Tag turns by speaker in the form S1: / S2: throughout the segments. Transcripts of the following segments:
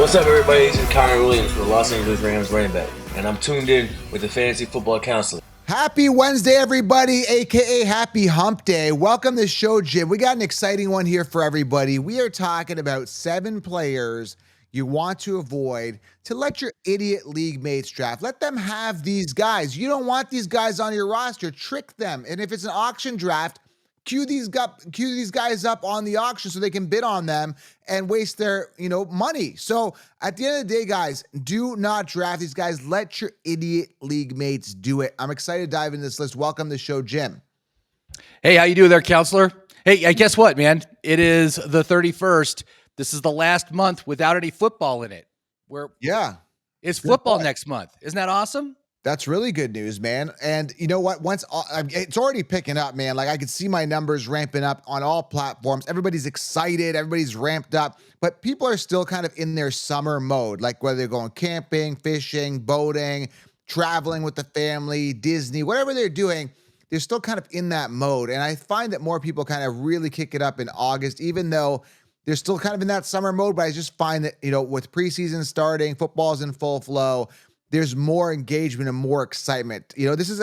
S1: What's up, everybody? This is Connor Williams for the Los Angeles Rams running back, and I'm tuned in with the Fantasy Football Counselor.
S2: Happy Wednesday, everybody, aka Happy Hump Day. Welcome to the show, Jim. We got an exciting one here for everybody. We are talking about 7 players you want to avoid to let your idiot league mates draft. Let them have these guys. You don't want these guys on your roster. Trick them. And if it's an auction draft, queue these guys up on the auction so they can bid on them and waste their, money. So at the end of the day, guys, do not draft these guys. Let your idiot league mates do it. I'm excited to dive into this list. Welcome to the show, Jim.
S3: Hey, how you doing there, counselor? Hey, guess what, man? It is the 31st. This is the last month without any football in it. It's football next month. Isn't that awesome?
S2: That's really good news, man. And you know what? It's already picking up, man. Like I could see my numbers ramping up on all platforms. Everybody's excited. Everybody's ramped up, but people are still kind of in their summer mode, like whether they're going camping, fishing, boating, traveling with the family, Disney, whatever they're doing, they're still kind of in that mode. And I find that more people kind of really kick it up in August, even though they're still kind of in that summer mode. But I just find that, with preseason starting, football's in full flow, there's more engagement and more excitement. This is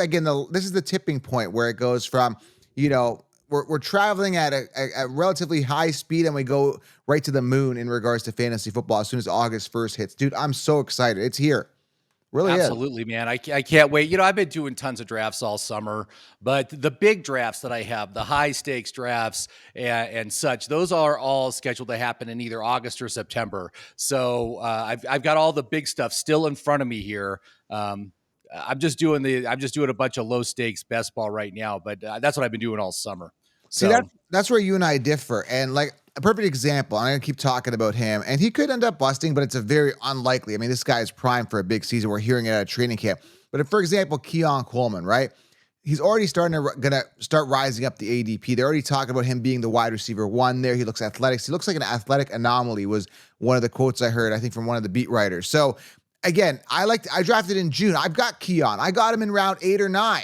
S2: the tipping point where it goes from, we're traveling at a relatively high speed and we go right to the moon in regards to fantasy football as soon as August 1st hits. Dude, I'm so excited. It's here. Really
S3: Absolutely,
S2: is.
S3: Man. I can't wait. I've been doing tons of drafts all summer, but the big drafts that I have, the high stakes drafts and such, those are all scheduled to happen in either August or September. So I've got all the big stuff still in front of me here. I'm just doing a bunch of low stakes best ball right now, but that's what I've been doing all summer.
S2: See, that's where you and I differ. And like a perfect example, I'm going to keep talking about him, and he could end up busting, but it's a very unlikely. I mean, this guy is primed for a big season. We're hearing it at a training camp. But if, for example, Keon Coleman, right? He's already gonna start rising up the ADP. They're already talking about him being the wide receiver 1 there. He looks athletic. He looks like an athletic anomaly was one of the quotes I heard, I think, from one of the beat writers. So again, I drafted in June. I've got Keon. I got him in round 8 or 9.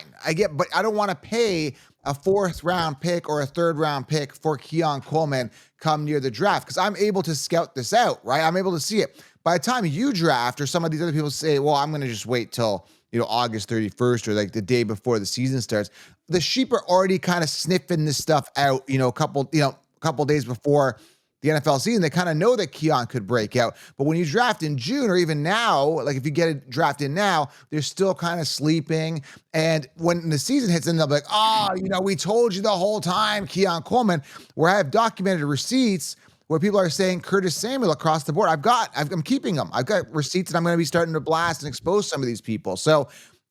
S2: But I don't want to pay a 4th round pick or a 3rd round pick for Keon Coleman come near the draft because I'm able to scout this out, right? I'm able to see it. By the time you draft or some of these other people say, well, I'm going to just wait till, August 31st or like the day before the season starts, the sheep are already kind of sniffing this stuff out, a couple days before the NFL season. They kind of know that Keon could break out. But when you draft in June or even now, like if you get it drafted now, they're still kind of sleeping. And when the season hits, then they'll be like, we told you the whole time, Keon Coleman, where I have documented receipts where people are saying Curtis Samuel across the board. I'm keeping them. I've got receipts and I'm going to be starting to blast and expose some of these people. So,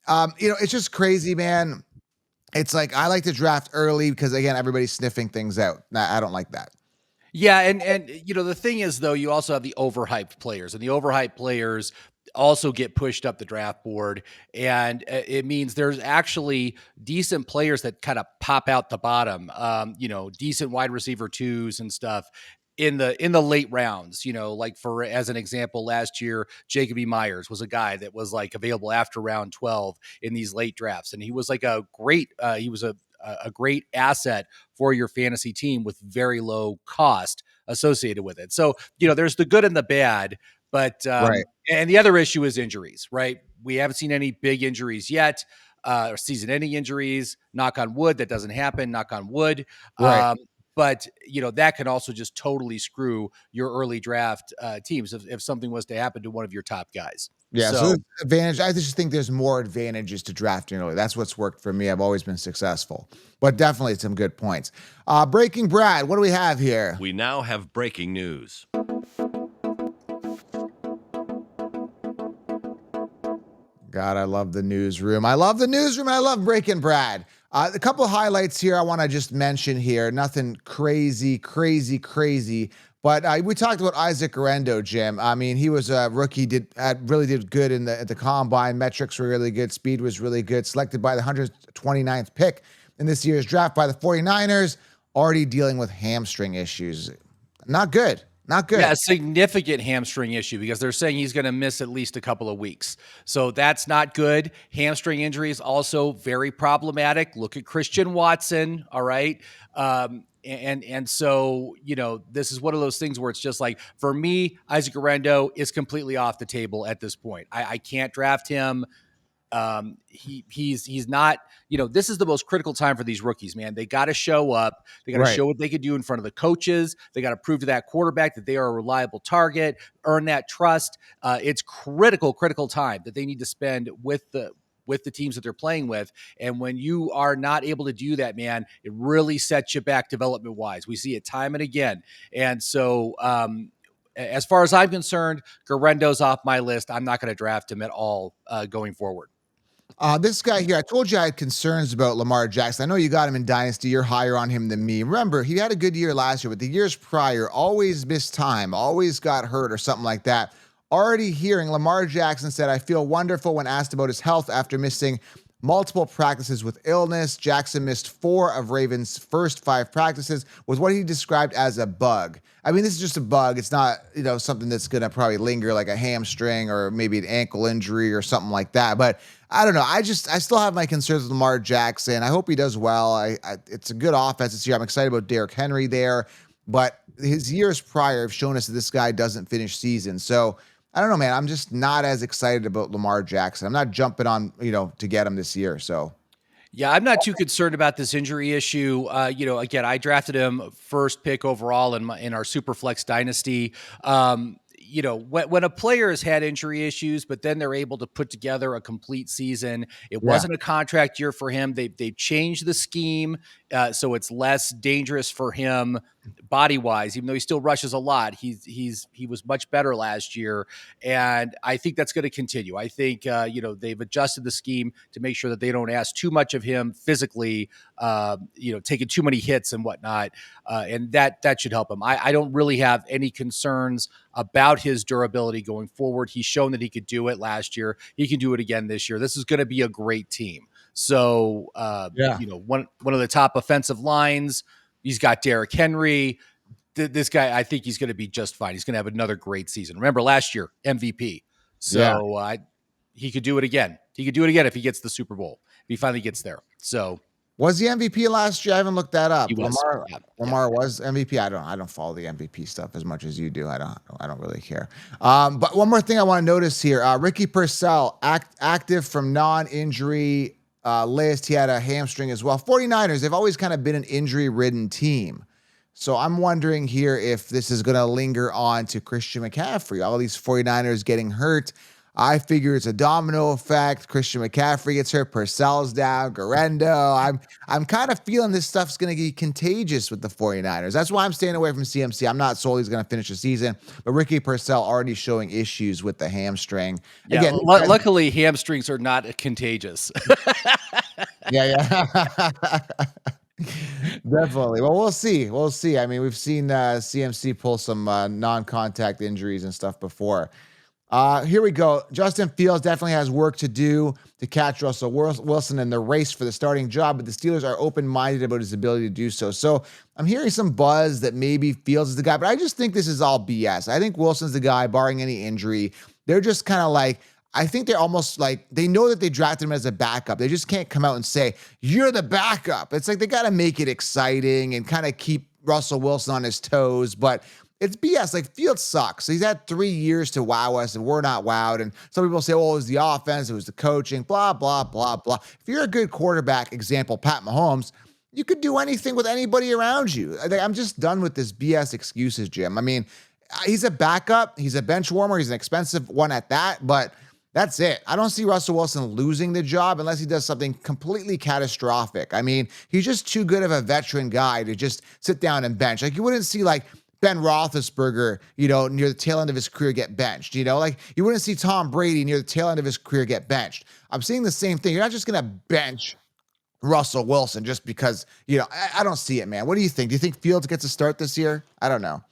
S2: it's just crazy, man. It's like, I like to draft early because again, everybody's sniffing things out. I don't like that.
S3: Yeah, and the thing is, though, you also have the overhyped players, and the overhyped players also get pushed up the draft board, and it means there's actually decent players that kind of pop out the bottom, decent wide receiver 2s and stuff in the late rounds, like as an example, last year, Jacoby Myers was a guy that was like available after round 12 in these late drafts. And he was like a great asset for your fantasy team with very low cost associated with it. So, there's the good and the bad, but,
S2: right.
S3: And the other issue is injuries, right? We haven't seen any big injuries yet, or season-ending injuries, knock on wood, that doesn't happen, knock on wood.
S2: Right.
S3: But, that can also just totally screw your early draft teams if something was to happen to one of your top guys.
S2: Yeah, so advantage. I just think there's more advantages to drafting early. That's what's worked for me. I've always been successful, but definitely some good points. Breaking Brad, what do we have here?
S4: We now have breaking news.
S2: God, I love the newsroom. I love Breaking Brad. A couple of highlights here I want to just mention here. Nothing crazy. But we talked about Isaac Orendo, Jim. I mean, he was a rookie, really did good at the combine. Metrics were really good. Speed was really good. Selected by the 129th pick in this year's draft by the 49ers. Already dealing with hamstring issues. Not good. Not good.
S3: Yeah, a significant hamstring issue because they're saying he's going to miss at least a couple of weeks. So that's not good. Hamstring injury is also very problematic. Look at Christian Watson. All right. And so, this is one of those things where it's just like, for me, Isaac Guerrero is completely off the table at this point. I can't draft him. He's not, this is the most critical time for these rookies, man. They got to show up. They got to
S2: Right.
S3: show what they could do in front of the coaches. They got to prove to that quarterback that they are a reliable target, earn that trust. It's critical time that they need to spend with the teams that they're playing with. And when you are not able to do that, man, it really sets you back development wise. We see it time and again. And so, as far as I'm concerned, Guerrendo's off my list. I'm not going to draft him at all going forward.
S2: This guy here, I told you I had concerns about Lamar Jackson. I know you got him in Dynasty. You're higher on him than me. Remember, he had a good year last year, but the years prior, always missed time, always got hurt or something like that. Already hearing Lamar Jackson said, I feel wonderful when asked about his health after missing multiple practices with illness. Jackson missed 4 of Ravens' first 5 practices with what he described as a bug. I mean, this is just a bug. It's not, something that's going to probably linger like a hamstring or maybe an ankle injury or something like that. But I don't know. I still have my concerns with Lamar Jackson. I hope he does well. It's a good offense this year. I'm excited about Derrick Henry there, but his years prior have shown us that this guy doesn't finish seasons. So I don't know, man. I'm just not as excited about Lamar Jackson. I'm not jumping on, to get him this year. So.
S3: Yeah, I'm not too concerned about this injury issue. Again, I drafted him first pick overall in our Superflex dynasty. When a player has had injury issues, but then they're able to put together a complete season, it wasn't a contract year for him. They changed the scheme, so it's less dangerous for him body wise. Even though he still rushes a lot, he was much better last year, and I think that's going to continue. I think they've adjusted the scheme to make sure that they don't ask too much of him physically, taking too many hits and whatnot, and that should help him. I don't really have any concerns about his durability going forward. He's shown that he could do it last year. He can do it again this year. This is going to be a great team. So, one of the top offensive lines, he's got Derrick Henry. This guy, I think he's going to be just fine. He's going to have another great season. Remember last year, MVP. So he could do it again. He could do it again if he gets the Super Bowl. If he finally gets there. So.
S2: Was he MVP last year? I haven't looked that up.
S3: He was.
S2: Lamar was MVP. I don't follow the MVP stuff as much as you do. I don't really care. But one more thing I want to notice here. Ricky Purcell, active from non-injury list. He had a hamstring as well. 49ers, they've always kind of been an injury-ridden team. So I'm wondering here if this is going to linger on to Christian McCaffrey. All these 49ers getting hurt. I figure it's a domino effect. Christian McCaffrey gets hurt, Purcell's down, Guerrero. I'm kind of feeling this stuff's going to be contagious with the 49ers. That's why I'm staying away from CMC. I'm not sold he's going to finish the season, but Ricky Purcell already showing issues with the hamstring.
S3: Yeah,
S2: Again,
S3: luckily hamstrings are not contagious.
S2: yeah. Definitely. Well, we'll see. I mean, we've seen CMC pull some non-contact injuries and stuff before. Here we go. Justin Fields definitely has work to do to catch Russell Wilson in the race for the starting job, but the Steelers are open-minded about his ability to do so. So I'm hearing some buzz that maybe Fields is the guy, but I just think this is all BS. I think Wilson's the guy, barring any injury. They're just kind of like, I think they're almost like, they know that they drafted him as a backup. They just can't come out and say, you're the backup. It's like they got to make it exciting and kind of keep Russell Wilson on his toes, but it's BS. Like, Fields sucks. He's had 3 years to wow us, and we're not wowed. And some people say, well, it was the offense, it was the coaching, blah, blah, blah, blah. If you're a good quarterback, example, Pat Mahomes, you could do anything with anybody around you. I'm just done with this BS excuses, Jim. I mean, he's a backup. He's a bench warmer. He's an expensive one at that, but that's it. I don't see Russell Wilson losing the job unless he does something completely catastrophic. I mean, he's just too good of a veteran guy to just sit down and bench. Like, you wouldn't see, like, Ben Roethlisberger, near the tail end of his career get benched. Like, you wouldn't see Tom Brady near the tail end of his career get benched. I'm seeing the same thing. You're not just going to bench Russell Wilson just because, I don't see it, man. What do you think? Do you think Fields gets a start this year? I don't know.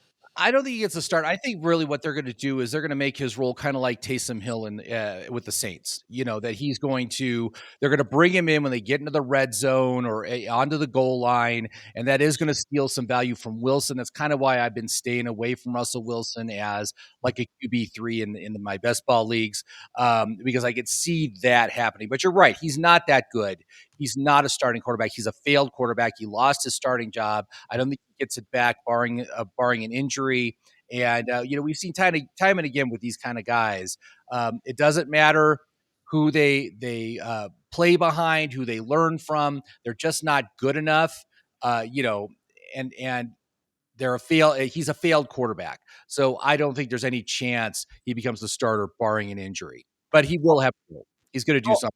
S3: I don't think he gets a start. I think really what they're going to do is they're going to make his role kind of like Taysom Hill with the Saints. That they're going to bring him in when they get into the red zone or onto the goal line, and that is going to steal some value from Wilson. That's kind of why I've been staying away from Russell Wilson as like a QB3 in my best ball leagues, because I could see that happening. But you're right, he's not that good. He's not a starting quarterback. He's a failed quarterback. He lost his starting job. I don't think he gets it back, barring an injury. And we've seen time and again with these kind of guys. It doesn't matter who they play behind, who they learn from. They're just not good enough. And he's a failed quarterback. So I don't think there's any chance he becomes the starter, barring an injury. But he will have. He's going to do something.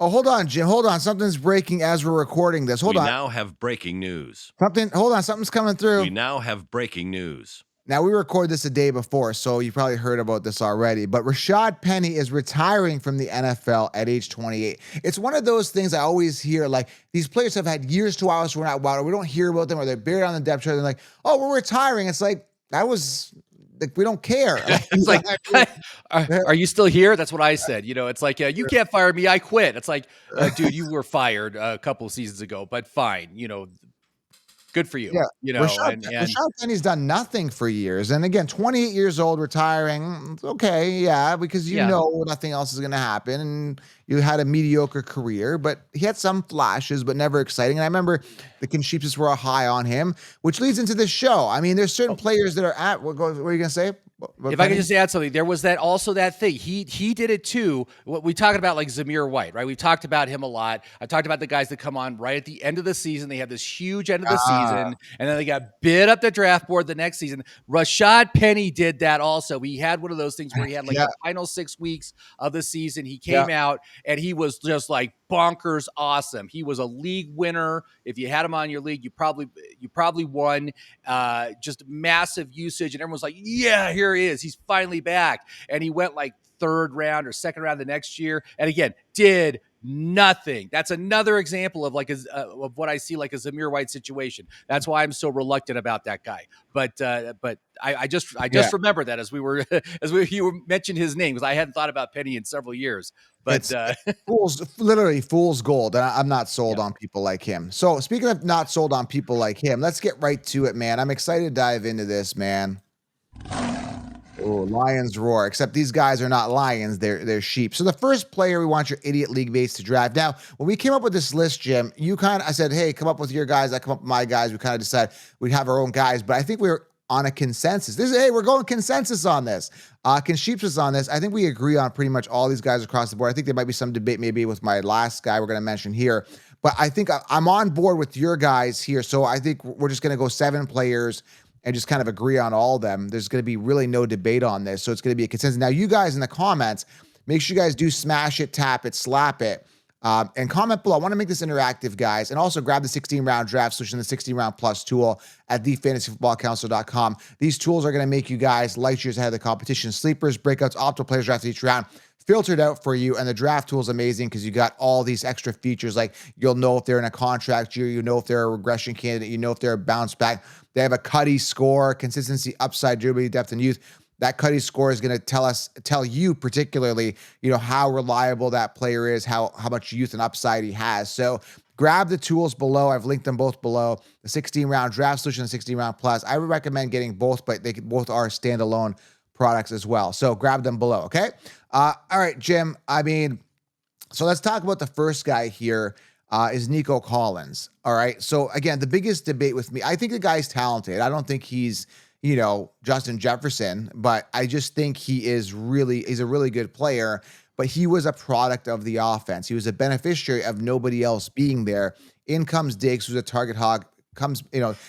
S2: Oh, hold on, Jim. Hold on. Something's breaking as we're recording this. Hold on.
S4: We now have breaking news.
S2: Hold on. Something's coming through.
S4: We now have breaking news.
S2: Now, we recorded this a day before, so you probably heard about this already, but Rashad Penny is retiring from the NFL at age 28. It's one of those things I always hear, like, these players have had years to hours we're not wild, or we don't hear about them, or they're buried on the depth chart. They're like, oh, we're retiring. It's like, we don't care.
S3: It's like, are you still here? That's what I said. It's like, you can't fire me. I quit. It's like, dude, you were fired a couple of seasons ago, but fine. Good for you.
S2: Yeah. Rashad Penny's done nothing for years. And again, 28 years old, retiring. Okay. Yeah. Because nothing else is going to happen. And you had a mediocre career, but he had some flashes, but never exciting. And I remember the Consheeps were high on him, which leads into this show. I mean, there's certain players that are at, what are you going to say?
S3: If I could just add something, there was that thing. He did it too. What we talking about, like Zamir White, right? We've talked about him a lot. I talked about the guys that come on right at the end of the season. They have this huge end of the season, and then they got bid up the draft board the next season. Rashad Penny did that also. He had one of those things where he had the final 6 weeks of the season. He came out and he was just like bonkers awesome. He was a league winner. If you had him on your league, you probably won. Just massive usage, and everyone was like, yeah, here he is. He's finally back. And he went like third round or second round the next year. And again, did nothing. That's another example of of what I see like a Zamir White situation. That's why I'm so reluctant about that guy. But I just remember that as you mentioned his name, because I hadn't thought about Penny in several years. But
S2: fool's gold. I'm not sold on people like him. So speaking of not sold on people like him, let's get right to it, man. I'm excited to dive into this, man. Oh, lions roar. Except these guys are not lions; they're sheep. So the first player we want your idiot league mates to draft. Now, when we came up with this list, Jim, I said, hey, come up with your guys. I come up with my guys. We kind of decided we'd have our own guys, but I think we were on a consensus. We're going consensus on this. Consheeps was on this. I think we agree on pretty much all these guys across the board. I think there might be some debate maybe with my last guy we're going to mention here, but I think I'm on board with your guys here. So I think we're just going to go 7 players and just kind of agree on all of them. There's going to be really no debate on this. So it's going to be a consensus. Now, you guys in the comments, make sure you guys do smash it, tap it, slap it, and comment below. I want to make this interactive, guys. And also grab the 16-round draft solution, the 16-round plus tool at thefantasyfootballcounselor.com. These tools are going to make you guys light years ahead of the competition. Sleepers, breakouts, optimal players drafted each round, filtered out for you. And the draft tool is amazing because you got all these extra features, like you'll know if they're in a contract year, you know if they're a regression candidate, you know if they're a bounce back. They have a Cuddy score, consistency, upside, durability, depth, and youth. That Cuddy score is going to tell you particularly, how reliable that player is, how much youth and upside he has. So grab the tools below. I've linked them both below. The 16-round draft solution, the 16-round plus. I would recommend getting both, but they both are standalone products as well. So grab them below, okay? All right, Jim. So let's talk about the first guy here. Is Nico Collins. All right. So again, the biggest debate with me, I think the guy's talented. I don't think he's, Justin Jefferson, but I just think he's a really good player, but he was a product of the offense. He was a beneficiary of nobody else being there. In comes Diggs, who's a target hog. Comes,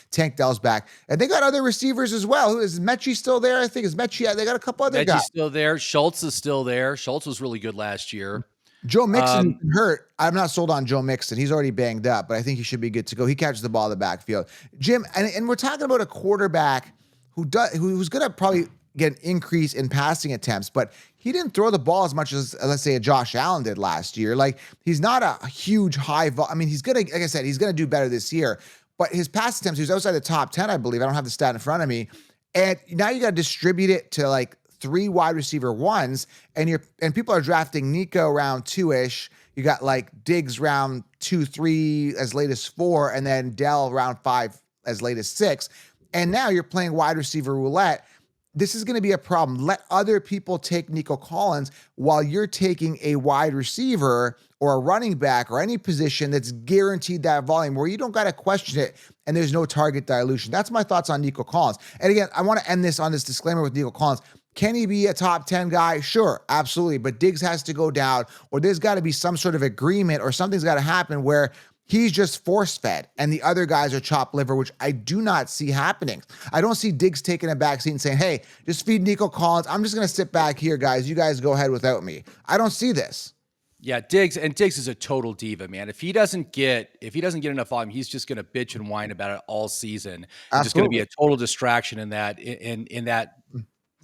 S2: Tank Dell's back. And they got other receivers as well. Who is Mechie still there? I think is Mechie. They got a couple other guys.
S3: Still there. Schultz is still there. Schultz was really good last year.
S2: Joe Mixon hurt. I'm not sold on Joe Mixon. He's already banged up, but I think he should be good to go. He catches the ball in the backfield. Jim, and we're talking about a quarterback who's going to probably get an increase in passing attempts, but he didn't throw the ball as much as, let's say, a Josh Allen did last year. Like, he's not a huge he's going to, like I said, he's going to do better this year, but his pass attempts, he was outside the top 10, I believe. I don't have the stat in front of me. And now you got to distribute it to like 3 wide receiver ones, and people are drafting Nico round 2-ish. You got like Diggs round 2, 3, as late as 4, and then Dell round 5 as late as 6. And now you're playing wide receiver roulette. This is going to be a problem. Let other people take Nico Collins while you're taking a wide receiver or a running back or any position that's guaranteed that volume where you don't got to question it and there's no target dilution. That's my thoughts on Nico Collins. And again, I want to end this on this disclaimer with Nico Collins. Can he be a top 10 guy? Sure, absolutely. But Diggs has to go down, or there's got to be some sort of agreement, or something's got to happen where he's just force fed and the other guys are chopped liver, which I do not see happening. I don't see Diggs taking a backseat and saying, hey, just feed Nico Collins. I'm just going to sit back here, guys. You guys go ahead without me. I don't see this.
S3: Yeah, Diggs is a total diva, man. If he doesn't get enough volume, he's just going to bitch and whine about it all season. It's just going to be a total distraction in that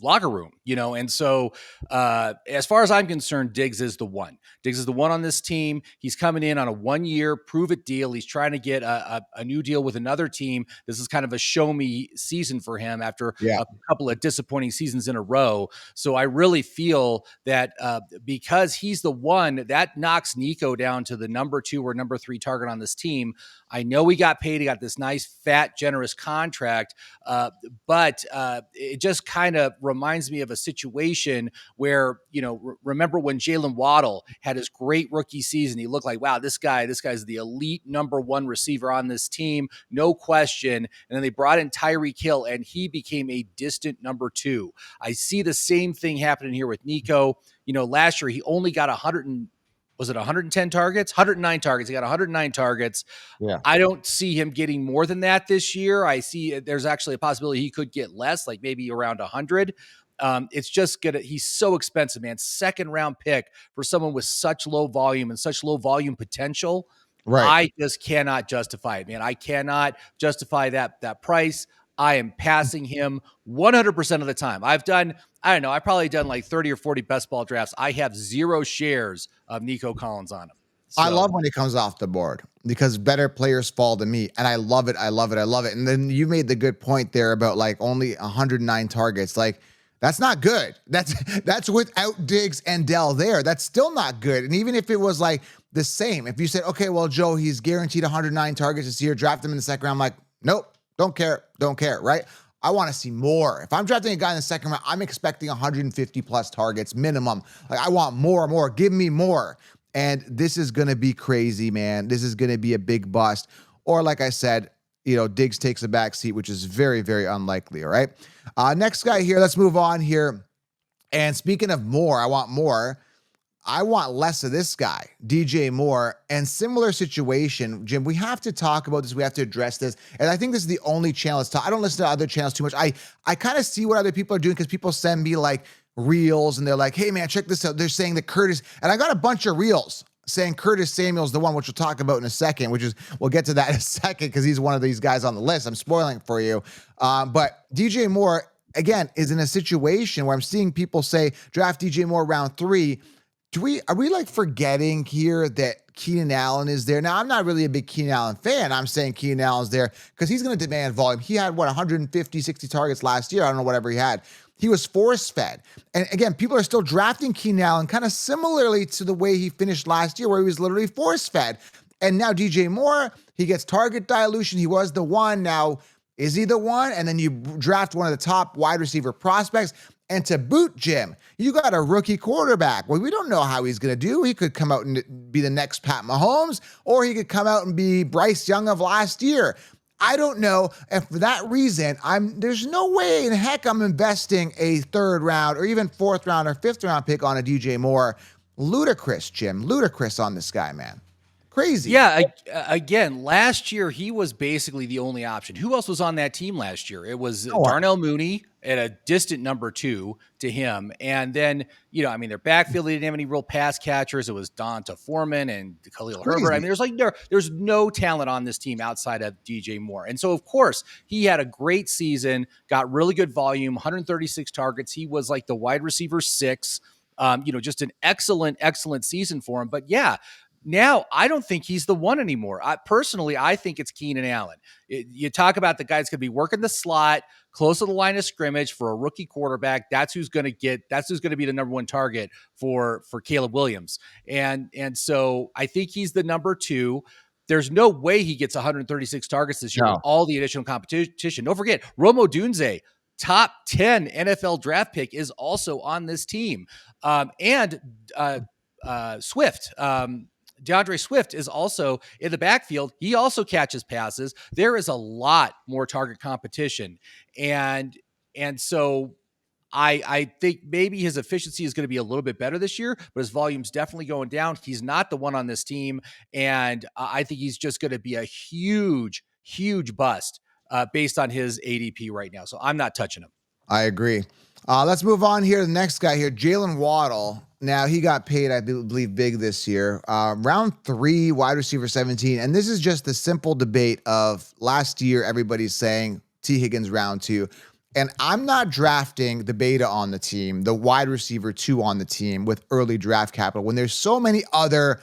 S3: locker room, And so, as far as I'm concerned, Diggs is the one. Diggs is the one on this team. He's coming in on a 1-year prove-it deal. He's trying to get a new deal with another team. This is kind of a show-me season for him after a couple of disappointing seasons in a row. So I really feel that because he's the one, that knocks Nico down to the number 2 or number 3 target on this team. I know he got paid. He got this nice, fat, generous contract, but it just kind of reminds me of a situation where, remember when Jalen Waddle had his great rookie season, he looked like, wow, this guy's the elite number 1 receiver on this team, no question. And then they brought in Tyreek Hill and he became a distant number 2. I see the same thing happening here with Nico. Last year he only got 110 targets? 109 targets. He got 109 targets.
S2: Yeah.
S3: I don't see him getting more than that this year. I see there's actually a possibility he could get less, like maybe around 100. It's just he's so expensive, man. 2nd round pick for someone with such low volume and such low volume potential.
S2: Right.
S3: I just cannot justify it, man. I cannot justify that price. I am passing him 100% of the time. I've probably done like 30 or 40 best ball drafts. I have 0 shares of Nico Collins on him.
S2: So, I love when he comes off the board because better players fall to me. And I love it. I love it. I love it. And then you made the good point there about like only 109 targets. Like, that's not good. That's without Diggs and Dell there. That's still not good. And even if it was like the same, if you said, okay, well, Joe, he's guaranteed 109 targets this year, draft him in the 2nd round, I'm like, nope, don't care, right? I want to see more. If I'm drafting a guy in the 2nd round, I'm expecting 150 plus targets minimum. Like, I want more. Give me more. And this is going to be crazy, man. This is going to be a big bust. Or like I said, Diggs takes a back seat, which is very, very unlikely. All right. Next guy here. Let's move on here. And speaking of more, I want more. I want less of this guy, DJ Moore. And similar situation, Jim, we have to talk about this. We have to address this. And I think this is the only channel. I don't listen to other channels too much. I kind of see what other people are doing because people send me like reels and they're like, hey man, check this out. They're saying that Curtis, and I got a bunch of reels saying Curtis Samuel's the one, which we'll talk about in a second, we'll get to that in a second because he's one of these guys on the list. I'm spoiling it for you. But DJ Moore, again, is in a situation where I'm seeing people say draft DJ Moore round 3. Are we like forgetting here that Keenan Allen is there? Now, I'm not really a big Keenan Allen fan. I'm saying Keenan Allen's there because he's going to demand volume. He had 150, 60 targets last year. I don't know, whatever he had. He was force fed. And again, people are still drafting Keenan Allen kind of similarly to the way he finished last year, where he was literally force fed. And now DJ Moore, he gets target dilution. He was the one. Now, is he the one? And then you draft one of the top wide receiver prospects. And to boot, Jim, you got a rookie quarterback. Well, we don't know how he's going to do. He could come out and be the next Pat Mahomes, or he could come out and be Bryce Young of last year. I don't know. And for that reason, there's no way in heck I'm investing a 3rd round or even 4th round or 5th round pick on a DJ Moore. Ludicrous, Jim. Ludicrous on this guy, man. Crazy.
S3: Yeah. Again, last year, he was basically the only option. Who else was on that team last year? It was Darnell Mooney at a distant number 2 to him. And then, their backfield, they didn't have any real pass catchers. It was Donta Foreman and Khalil Herbert. I mean, there's no talent on this team outside of DJ Moore. And so, of course, he had a great season, got really good volume, 136 targets. He was like the wide receiver 6, just an excellent season for him. But yeah, Now, I don't think he's the one anymore. Personally, I think it's Keenan Allen. You talk about the guy that's going to be working the slot, close to the line of scrimmage for a rookie quarterback. That's who's going to get. That's who's going to be the number one target for Caleb Williams. And so I think he's the number two. There's no way he gets 136 targets this year with all the additional competition. Don't forget, Rome Odunze, top 10 NFL draft pick, is also on this team. And Swift. DeAndre Swift is also in the backfield. He also catches passes. There is a lot more target competition. And so I think maybe his efficiency is going to be a little bit better this year, but his volume's definitely going down. He's not the one on this team. And I think he's just going to be a huge, huge bust based on his ADP right now. So I'm not touching him.
S2: I agree. Let's move on here to the next guy here, Jalen Waddle. Now, he got paid, I believe, big this year. Round 3, wide receiver 17. And this is just the simple debate of last year, everybody's saying T. Higgins round 2. And I'm not drafting the beta on the team, the wide receiver 2 on the team with early draft capital when there's so many other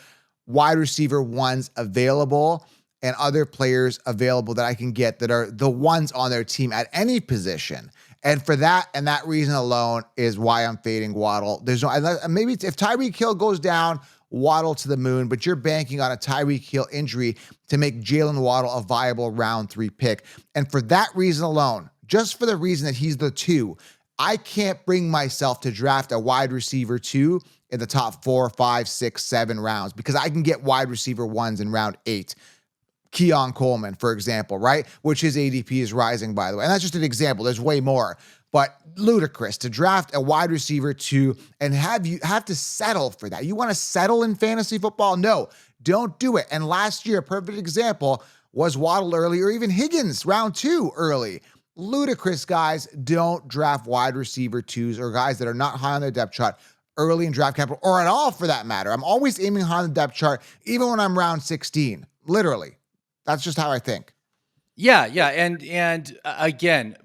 S2: wide receiver 1s available and other players available that I can get that are the ones on their team at any position. And for that and that reason alone is why I'm fading Waddle. There's no, maybe if Tyreek Hill goes down, Waddle to the moon, but you're banking on a Tyreek Hill injury to make Jalen Waddle a viable round 3 pick. And for that reason alone, just for the reason that he's the 2, I can't bring myself to draft a wide receiver 2 in the top 4, 5, 6, 7 rounds because I can get wide receiver 1s in round 8. Keon Coleman, for example, right? Which his ADP is rising, by the way. And that's just an example. There's way more. But ludicrous to draft a wide receiver 2 and have to settle for that. You want to settle in fantasy football? No, don't do it. And last year, a perfect example was Waddle early or even Higgins round 2 early. Ludicrous, guys. Don't draft wide receiver 2s or guys that are not high on their depth chart early in draft capital or at all for that matter. I'm always aiming high on the depth chart, even when I'm round 16, literally. That's just how I think.
S3: Yeah, and again,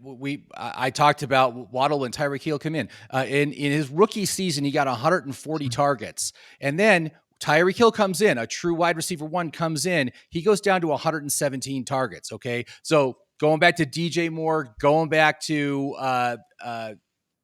S3: I talked about Waddle when Tyreek Hill came in. In his rookie season, he got 140 targets, and then Tyreek Hill comes in, a true wide receiver 1 comes in, he goes down to 117 targets. Okay, so going back to DJ Moore, going back to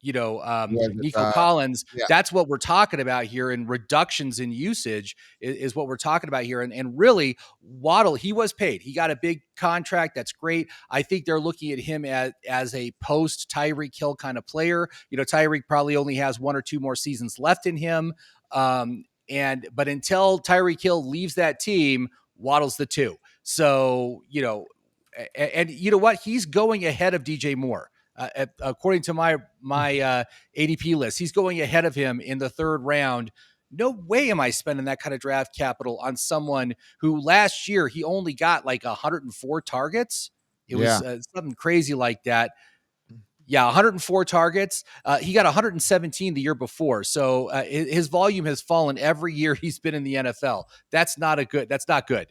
S3: Nico Collins, that's what we're talking about here. And reductions in usage is what we're talking about here. And really, Waddle, he was paid. He got a big contract. That's great. I think they're looking at him as a post Tyreek Hill kind of player. Tyreek probably only has 1 or 2 more seasons left in him. But until Tyreek Hill leaves that team, Waddle's the 2. So, and you know what? He's going ahead of DJ Moore. According to my ADP list, he's going ahead of him in the 3rd round. No way am I spending that kind of draft capital on someone who last year he only got like 104 targets. It was something crazy like that. Yeah, 104 targets. He got 117 the year before. So his volume has fallen every year he's been in the NFL. That's not good. That's not good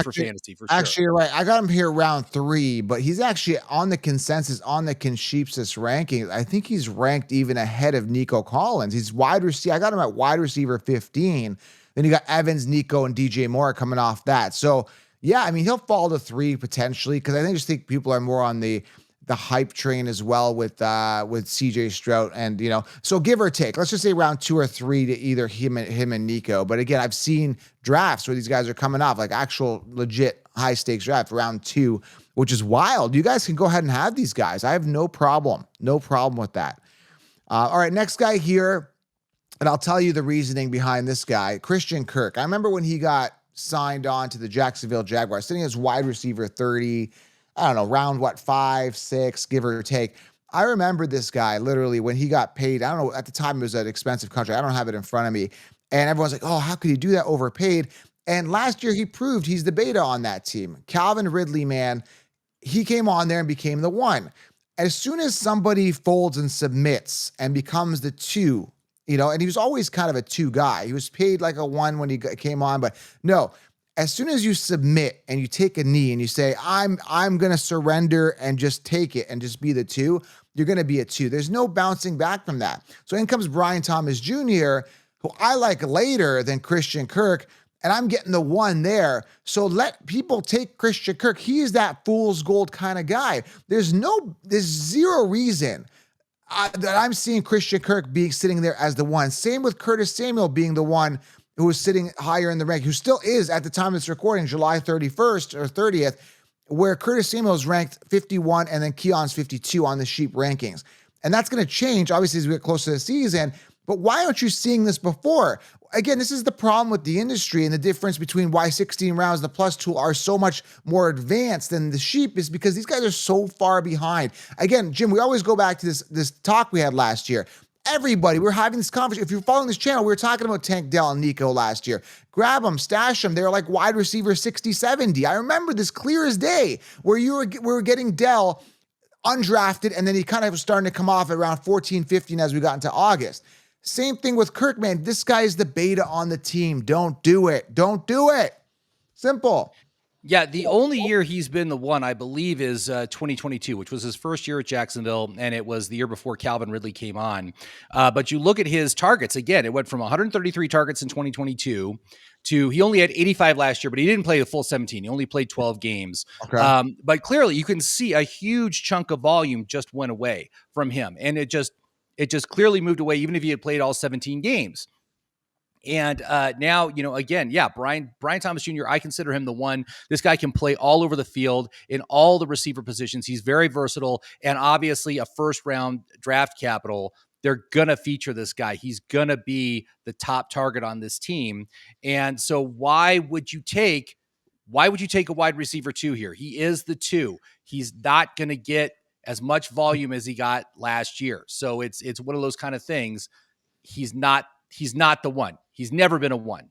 S3: for fantasy, for sure.
S2: Actually, you're right. I got him here round 3, but he's actually on the consensus, on the Concheapsis ranking. I think he's ranked even ahead of Nico Collins. He's wide receiver. I got him at wide receiver 15. Then you got Evans, Nico, and DJ Moore coming off that. So, yeah, I mean, he'll fall to 3 potentially because I just think people are more on the hype train as well with CJ Stroud and, so give or take, let's just say round 2 or 3 to either him and Nico. But again, I've seen drafts where these guys are coming off like actual legit high stakes draft round 2, which is wild. You guys can go ahead and have these guys. I have no problem with that. All right, next guy here. And I'll tell you the reasoning behind this guy, Christian Kirk. I remember when he got signed on to the Jacksonville Jaguars, sitting as wide receiver 30, I don't know, round 5, 6, give or take. I remember this guy literally when he got paid. I don't know, at the time it was an expensive contract. I don't have it in front of me. And everyone's like, oh, how could he do that overpaid? And last year he proved he's the beta on that team. Calvin Ridley, man, he came on there and became the 1. As soon as somebody folds and submits and becomes the 2, and he was always kind of a 2 guy. He was paid like a 1 when he came on, but no. As soon as you submit and you take a knee and you say, I'm going to surrender and just take it and just be the 2, you're going to be a 2. There's no bouncing back from that. So in comes Brian Thomas Jr., who I like later than Christian Kirk. and I'm getting the 1 there. So let people take Christian Kirk. He is that fool's gold kind of guy. There's zero reason that I'm seeing Christian Kirk being sitting there as the 1. Same with Curtis Samuel being the one who was sitting higher in the rank, who still is at the time of this recording, July 31st or 30th, where Curtis Samuel is ranked 51 and then Keon's 52 on the Sheep rankings. And that's going to change, obviously, as we get closer to the season. But why aren't you seeing this before? Again, this is the problem with the industry, and the difference between why 16 rounds, the plus tool, are so much more advanced than the Sheep is because these guys are so far behind. Again, Jim, we always go back to this talk we had last year. Everybody, we're having this conversation. If you're following this channel, we were talking about Tank Dell and Nico last year. Grab them, stash them. They're like wide receiver 60, 70. I remember this clear as day where we were getting Dell undrafted, and then he kind of was starting to come off at around 14, 15 as we got into August. Same thing with Kirk, man. This guy is the beta on the team. Don't do it. Don't do it. Simple.
S3: Yeah, the only year he's been the 1, I believe, is 2022, which was his first year at Jacksonville, and it was the year before Calvin Ridley came on. But you look at his targets, again, it went from 133 targets in 2022 to he only had 85 last year, but he didn't play the full 17. He only played 12 games.
S2: Okay.
S3: But clearly, you can see a huge chunk of volume just went away from him, and it just clearly moved away, even if he had played all 17 games. And now, again, yeah, Brian Thomas Jr., I consider him the 1. This guy can play all over the field in all the receiver positions. He's very versatile, and obviously a first-round draft capital. They're going to feature this guy. He's going to be the top target on this team. And so why would you take a wide receiver 2 here? He is the 2. He's not going to get as much volume as he got last year. So it's one of those kind of things. He's not the 1. He's never been a 1.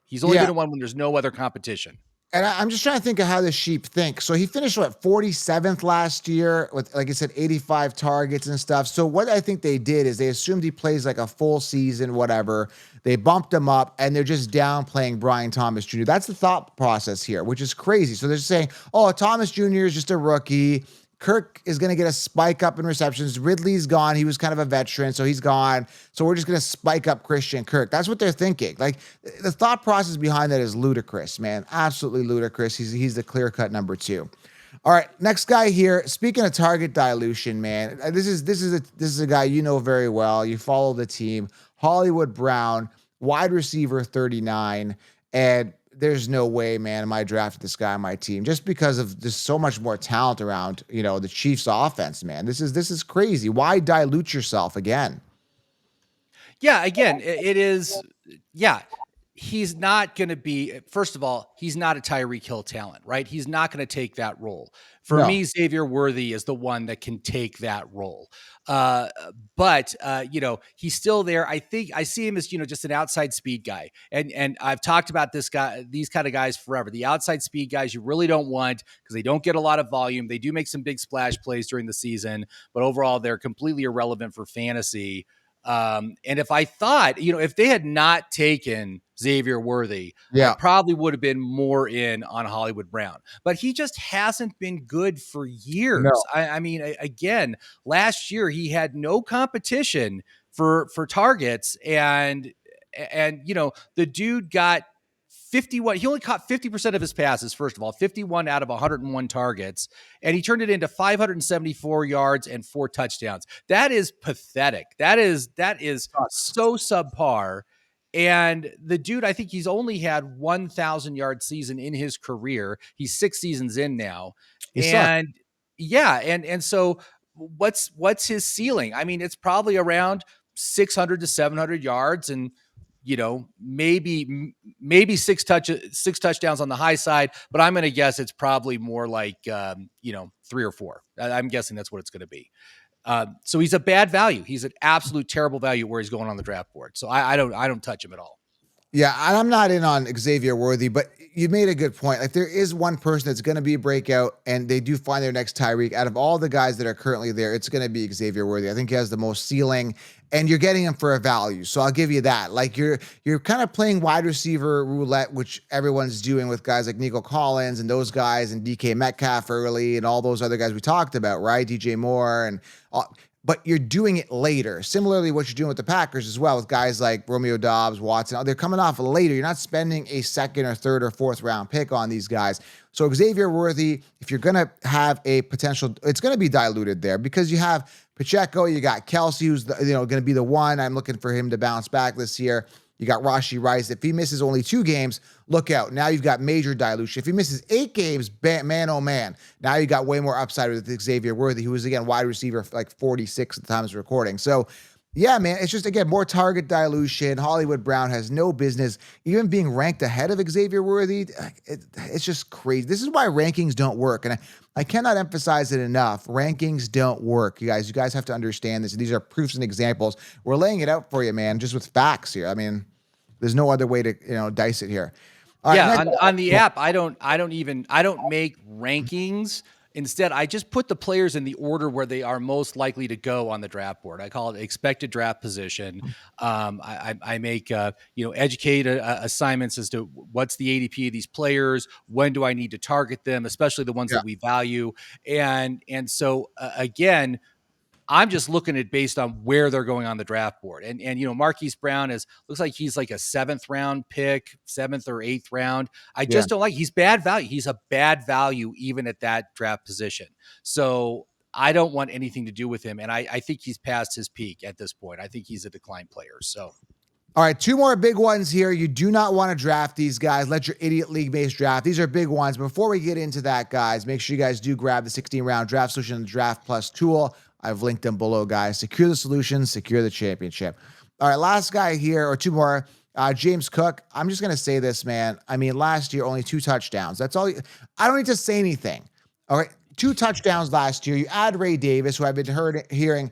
S3: He's only been a 1 when there's no other competition.
S2: And I'm just trying to think of how the Sheep think. So he finished 47th last year with, like I said, 85 targets and stuff. So what I think they did is they assumed he plays like a full season, whatever. They bumped him up, and they're just downplaying Brian Thomas Jr. That's the thought process here, which is crazy. So they're just saying, oh, Thomas Jr. is just a rookie. Kirk is going to get a spike up in receptions. Ridley's gone. He was kind of a veteran, so he's gone. So we're just going to spike up Christian Kirk. That's what they're thinking. Like, the thought process behind that is ludicrous, man. Absolutely ludicrous. He's the clear-cut number 2. All right, next guy here. Speaking of target dilution, man, this is a guy you know very well. You follow the team. Hollywood Brown, wide receiver 39, and there's no way, man, am I drafted this guy on my team just because of there's so much more talent around, the Chiefs offense, man. This is crazy. Why dilute yourself again?
S3: Yeah, again, it is. Yeah, he's not going to be, first of all, he's not a Tyreek Hill talent, right? He's not going to take that role. For me, Xavier Worthy is the one that can take that role. But he's still there. I think I see him as, just an outside speed guy. And I've talked about these kind of guys forever. The outside speed guys you really don't want because they don't get a lot of volume. They do make some big splash plays during the season, but overall they're completely irrelevant for fantasy. And if I thought, if they had not taken Xavier Worthy, I probably would have been more in on Hollywood Brown, but he just hasn't been good for years. No. I mean, again, last year he had no competition for targets, and the dude got 51. He only caught 50% of his passes, first of all, 51 out of 101 targets, and he turned it into 574 yards and 4 touchdowns. That is pathetic. That is so subpar. And the dude, I think he's only had 1,000-yard season in his career. He's 6 seasons in now. And so what's his ceiling? I mean, it's probably around 600 to 700 yards and maybe 6 touchdowns on the high side, but I'm going to guess it's probably more like 3 or 4. I'm guessing that's what it's going to be. So he's a bad value. He's an absolute terrible value where he's going on the draft board. So I don't touch him at all.
S2: Yeah, and I'm not in on Xavier Worthy, but you made a good point. Like, there is one person that's going to be a breakout, and they do find their next Tyreek. Out of all the guys that are currently there, it's going to be Xavier Worthy. I think he has the most ceiling, and you're getting him for a value. So I'll give you that. Like, you're kind of playing wide receiver roulette, which everyone's doing with guys like Nico Collins and those guys, and DK Metcalf early, and all those other guys we talked about, right? DJ Moore and all. but you're doing it later. Similarly, what you're doing with the Packers as well, with guys like Romeo Doubs, Watson, they're coming off later. You're not spending a second or third or fourth round pick on these guys. So Xavier Worthy, if you're going to have a potential, it's going to be diluted there because you have Pacheco, you got Kelsey, who's going to be the one. I'm looking for him to bounce back this year. You got Rashee Rice. If he misses only 2 games, look out. Now you've got major dilution. If he misses 8 games, man, oh man, now you got way more upside with Xavier Worthy, who is, again, wide receiver like 46 at the time of recording. So, yeah, man, it's just, again, more target dilution. Hollywood Brown has no business even being ranked ahead of Xavier Worthy. It's just crazy. This is why rankings don't work. And I cannot emphasize it enough. Rankings don't work. You guys have to understand this. These are proofs and examples. We're laying it out for you, man, just with facts here. I mean, there's no other way to, dice it here. All
S3: yeah,
S2: right,
S3: on the app, I don't make rankings. Instead, I just put the players in the order where they are most likely to go on the draft board. I call it expected draft position. I make educated assignments as to what's the ADP of these players, when do I need to target them, especially the ones that we value, and so again, I'm just looking at based on where they're going on the draft board. And Marquise Brown looks like he's like a 7th round pick, 7th or 8th round. I just don't like, he's bad value. He's a bad value even at that draft position. So I don't want anything to do with him. And I think he's past his peak at this point. I think he's a decline player. So.
S2: All right, 2 more big ones here. You do not want to draft these guys. Let your idiot league-based draft. These are big ones. Before we get into that, guys, make sure you guys do grab the 16-round draft solution, the Draft Plus tool. I've linked them below, guys. Secure the solution, secure the championship. All right, last guy here, or 2 more. James Cook. I'm just going to say this, man. I mean, last year, only 2 touchdowns. That's all. I don't need to say anything. All right, 2 touchdowns last year. You add Ray Davis, who I've been hearing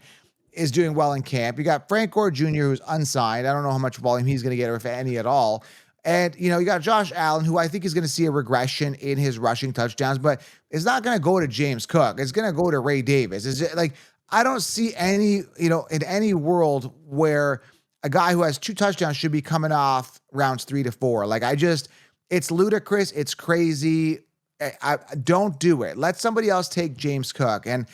S2: is doing well in camp. You got Frank Gore Jr., who's unsigned. I don't know how much volume he's going to get, or if any at all. And, you got Josh Allen, who I think is going to see a regression in his rushing touchdowns, but it's not going to go to James Cook. It's going to go to Ray Davis. Is it like, I don't see any, in any world where a guy who has 2 touchdowns should be coming off rounds 3 to 4. Like, it's ludicrous. It's crazy. I don't do it. Let somebody else take James Cook. And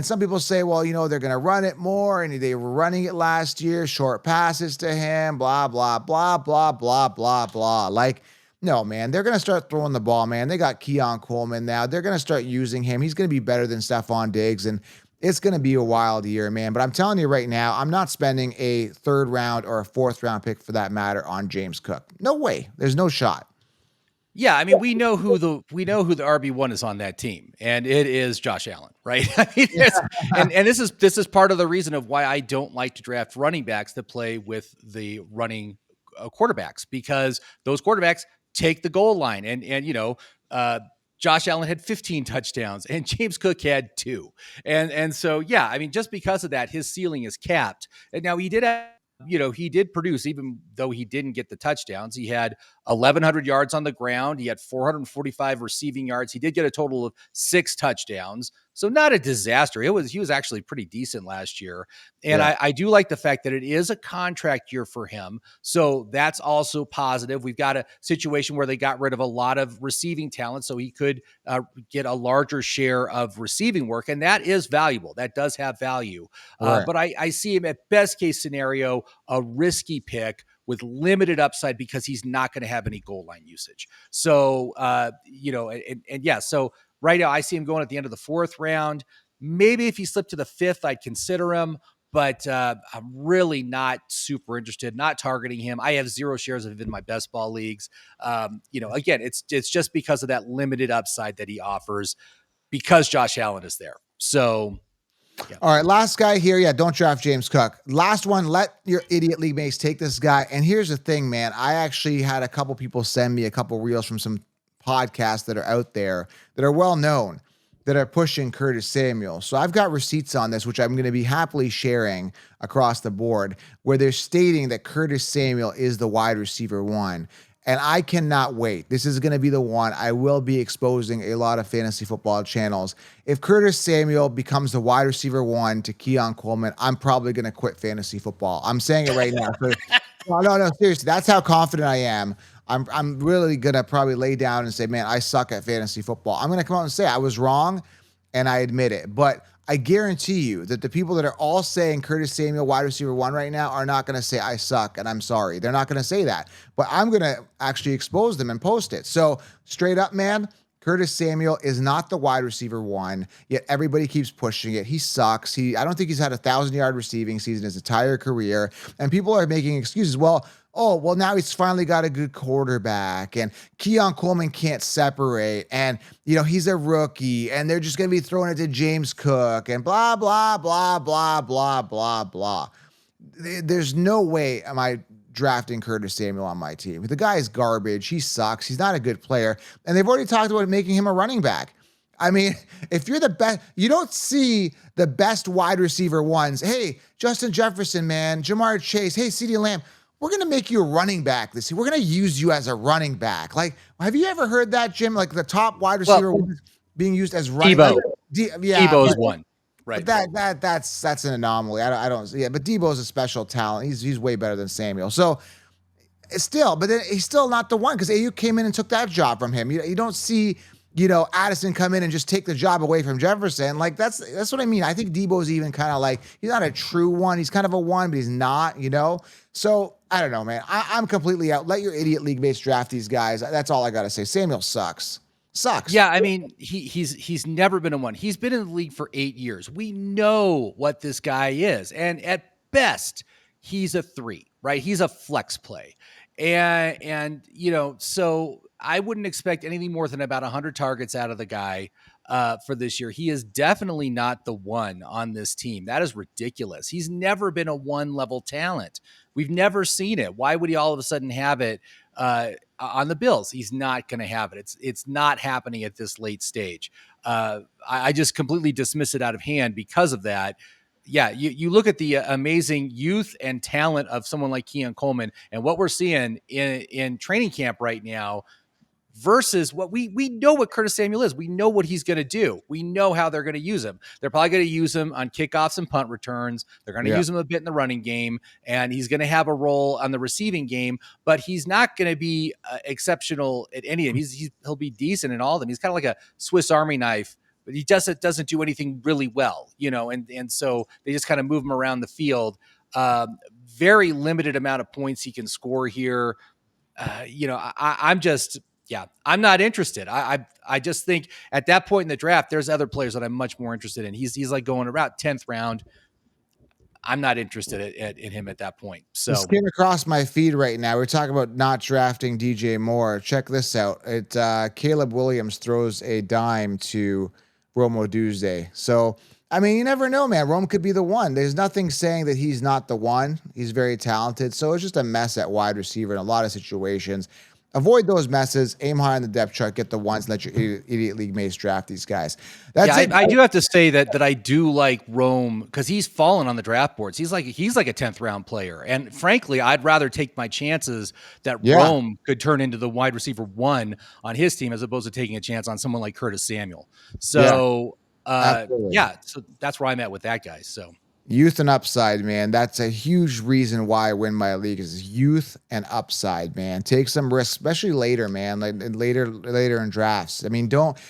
S2: some people say, well, they're going to run it more, and they were running it last year, short passes to him, blah, blah, blah, blah, blah, blah, blah. Like, no, man, they're going to start throwing the ball, man. They got Keon Coleman now. They're going to start using him. He's going to be better than Stephon Diggs, and it's going to be a wild year, man. But I'm telling you right now, I'm not spending a 3rd round or a 4th round pick, for that matter, on James Cook. No way. There's no shot.
S3: Yeah, I mean, we know who the RB1 is on that team, and it is Josh Allen, right? I mean, and this is part of the reason of why I don't like to draft running backs that play with the running quarterbacks, because those quarterbacks take the goal line, and Josh Allen had 15 touchdowns and James Cook had 2, and so yeah, I mean, just because of that, his ceiling is capped. And now he did produce, even though he didn't get the touchdowns. He had 1,100 yards on the ground. He had 445 receiving yards. He did get a total of 6 touchdowns. So not a disaster. He was actually pretty decent last year. And I do like the fact that it is a contract year for him. So that's also positive. We've got a situation where they got rid of a lot of receiving talent, so he could get a larger share of receiving work. And that is valuable. That does have value. Right. But I see him at best case scenario, a risky pick with limited upside, because he's not going to have any goal line usage. So, so right now I see him going at the end of the 4th round. Maybe if he slipped to the 5th, I'd consider him, but I'm really not super interested, not targeting him. I have 0 shares of him in my best ball leagues. Again, it's just because of that limited upside that he offers, because Josh Allen is there. So, yeah.
S2: All right, last guy here. Yeah, don't draft James Cook. Last one, let your idiot league mates take this guy. And here's the thing, man. I actually had a couple people send me a couple reels from some podcasts that are out there that are well known, that are pushing Curtis Samuel. So I've got receipts on this, which I'm going to be happily sharing across the board, where they're stating that Curtis Samuel is the wide receiver 1. And I cannot wait. This is going to be the one. I will be exposing a lot of fantasy football channels. If Curtis Samuel becomes the wide receiver 1 to Keon Coleman, I'm probably going to quit fantasy football. I'm saying it right now. No, seriously. That's how confident I am. I'm really going to probably lay down and say, man, I suck at fantasy football. I'm going to come out and say I was wrong, and I admit it. But I guarantee you that the people that are all saying Curtis Samuel, wide receiver one right now, are not going to say, I suck and I'm sorry. They're not going to say that. But I'm going to actually expose them and post it. So straight up, man, Curtis Samuel is not the wide receiver one, yet everybody keeps pushing it. He sucks. I don't think he's had a 1,000-yard receiving season his entire career. And people are making excuses. Well, now he's finally got a good quarterback, and Keon Coleman can't separate, and he's a rookie, and they're just gonna be throwing it to James Cook, and blah blah blah blah blah blah blah. There's no way am I drafting Curtis Samuel on my team. The guy is garbage. He sucks. He's not a good player, and they've already talked about making him a running back. I mean, if you're the best, you don't see the best wide receiver ones. Hey, Justin Jefferson, man, Jamar Chase. Hey, CeeDee Lamb. We're going to make you a running back this year. We're going to use you as a running back. Like, have you ever heard that, Jim? Like the top wide receiver being used as running back?
S3: Debo's one. Right.
S2: But that's an anomaly. I don't. Yeah, but Debo's a special talent. He's way better than Samuel. So still, but then he's still not the one because AU came in and took that job from him. You don't see Addison come in and just take the job away from Jefferson. Like that's what I mean. I think Debo's even kind of like, he's not a true one. He's kind of a one, but he's not, So I don't know, man. I'm completely out. Let your idiot league mates draft these guys. That's all I got to say. Samuel sucks.
S3: Yeah, I mean, he's never been a one. He's been in the league for 8 years. We know what this guy is. And at best, he's a 3, right? He's a flex play. And so I wouldn't expect anything more than about 100 targets out of the guy for this year. He is definitely not the one on this team. That is ridiculous. He's never been a one-level talent. We've never seen it. Why would he all of a sudden have it on the Bills? He's not going to have it. It's not happening at this late stage. I just completely dismiss it out of hand because of that. Yeah, you look at the amazing youth and talent of someone like Keon Coleman and what we're seeing in training camp right now versus what we know what Curtis Samuel is. We know what he's going to do. We know how they're going to use him. They're probably going to use him on kickoffs and punt returns. They're going to use him a bit in the running game, and he's going to have a role on the receiving game, but he's not going to be exceptional at any of them. He'll be decent in all of them. He's kind of like a Swiss Army knife, but he doesn't do anything really well, and so they just kind of move him around the field. Very limited amount of points he can score here. I'm not interested. I just think at that point in the draft, there's other players that I'm much more interested in. He's like going about 10th round. I'm not interested in him at that point. So
S2: this came across my feed right now. We're talking about not drafting DJ Moore. Check this out. Caleb Williams throws a dime to Rome Odunze. So, I mean, you never know, man. Rome could be the one. There's nothing saying that he's not the one. He's very talented. So it's just a mess at wide receiver in a lot of situations. Avoid those messes. Aim high on the depth chart. Get the ones. Let your idiot league mates draft these guys. That's it.
S3: I do have to say that I do like Rome because he's fallen on the draft boards. He's like a 10th round player, and frankly, I'd rather take my chances that Rome could turn into the wide receiver one on his team as opposed to taking a chance on someone like Curtis Samuel. So so that's where I'm at with that guy. So.
S2: Youth and upside, man. That's a huge reason why I win my league is youth and upside, man. Take some risks, especially later, man. Like later in drafts. I mean,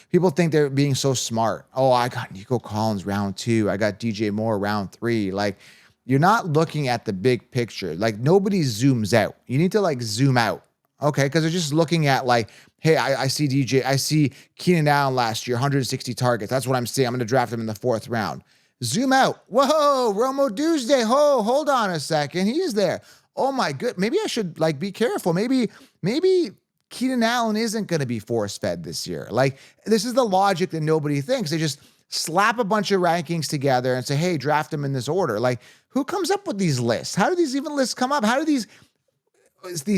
S2: people think they're being so smart. Oh, I got Nico Collins round 2. I got DJ Moore round 3. Like, you're not looking at the big picture. Like, nobody zooms out. You need to like zoom out. Okay, because they're just looking at like, hey, I see Keenan Allen last year, 160 targets. That's what I'm seeing. I'm going to draft him in the 4th round. Zoom out. Whoa, Rome Odunze. Hold on a second. He's there. Oh my good. Maybe I should like be careful. Maybe Keenan Allen isn't going to be force fed this year. Like, this is the logic that nobody thinks. They just slap a bunch of rankings together and say, hey, draft him in this order. Like, who comes up with these lists? How do these even lists come up? How do these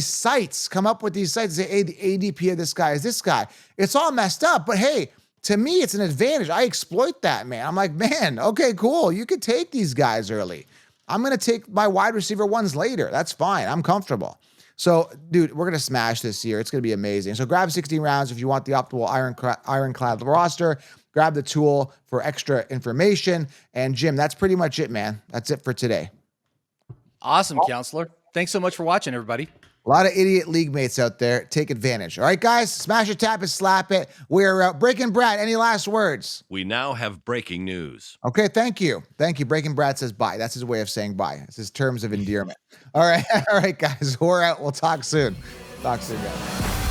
S2: sites come up with these sites and say, hey, the ADP of this guy is this guy? It's all messed up, but hey, to me, it's an advantage. I exploit that, man. I'm like, man, okay, cool. You could take these guys early. I'm going to take my wide receiver ones later. That's fine. I'm comfortable. So, dude, we're going to smash this year. It's going to be amazing. So grab 16 rounds if you want the optimal ironclad roster. Grab the tool for extra information. And, Jim, that's pretty much it, man. That's it for today.
S3: Awesome, counselor. Thanks so much for watching, everybody.
S2: A lot of idiot league mates out there. Take advantage. All right, guys, smash it, tap it, slap it. We're Breaking Brad. Any last words?
S4: We now have breaking news.
S2: Okay, thank you. Thank you. Breaking Brad says bye. That's his way of saying bye. It's his terms of endearment. All right, all right, guys, we're out. We'll talk soon. Talk soon, guys.